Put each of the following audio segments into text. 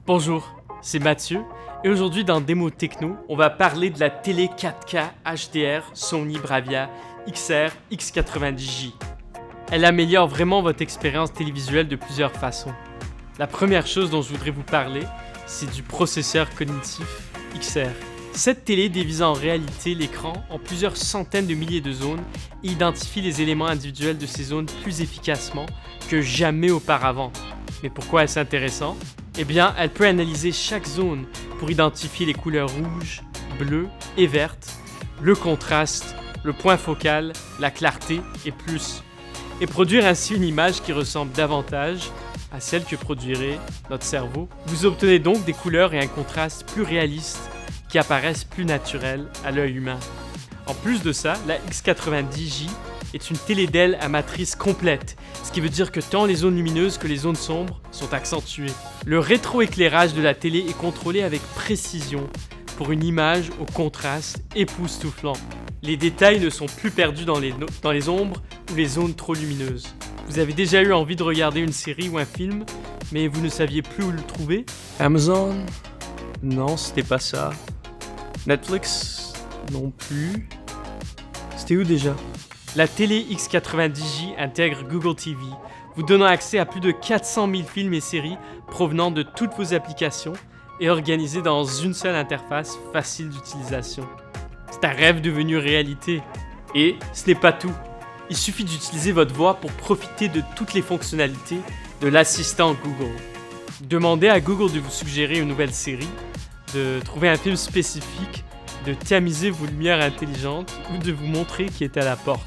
Bonjour, c'est Mathieu et aujourd'hui dans Démo Techno, on va parler de la télé 4K HDR Sony Bravia XR X90J. Elle améliore vraiment votre expérience télévisuelle de plusieurs façons. La première chose dont je voudrais vous parler, c'est du processeur cognitif XR. Cette télé divise en réalité l'écran en plusieurs centaines de milliers de zones et identifie les éléments individuels de ces zones plus efficacement que jamais auparavant. Mais pourquoi est-ce intéressant? Eh bien, elle peut analyser chaque zone pour identifier les couleurs rouges, bleues et vertes, le contraste, le point focal, la clarté et plus, et produire ainsi une image qui ressemble davantage à celle que produirait notre cerveau. Vous obtenez donc des couleurs et un contraste plus réalistes qui apparaissent plus naturels à l'œil humain. En plus de ça, la X90J est une télé d'aile à matrice complète, ce qui veut dire que tant les zones lumineuses que les zones sombres sont accentuées. Le rétroéclairage de la télé est contrôlé avec précision pour une image au contraste époustouflant. Les détails ne sont plus perdus dans les ombres ou les zones trop lumineuses. Vous avez déjà eu envie de regarder une série ou un film, mais vous ne saviez plus où le trouver? Amazon? Non, c'était pas ça. Netflix? Non plus. C'était où déjà? La télé X90J intègre Google TV, vous donnant accès à plus de 400 000 films et séries provenant de toutes vos applications et organisés dans une seule interface facile d'utilisation. C'est un rêve devenu réalité. Et ce n'est pas tout. Il suffit d'utiliser votre voix pour profiter de toutes les fonctionnalités de l'assistant Google. Demandez à Google de vous suggérer une nouvelle série, de trouver un film spécifique, de tamiser vos lumières intelligentes ou de vous montrer qui est à la porte.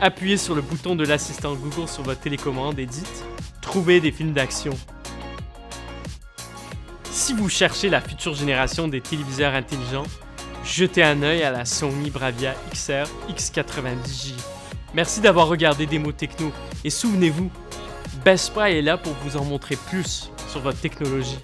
Appuyez sur le bouton de l'assistant Google sur votre télécommande et dites « Trouver des films d'action ». Si vous cherchez la future génération des téléviseurs intelligents, jetez un œil à la Sony Bravia XR X90J. Merci d'avoir regardé Démo Techno et souvenez-vous, Best Buy est là pour vous en montrer plus sur votre technologie.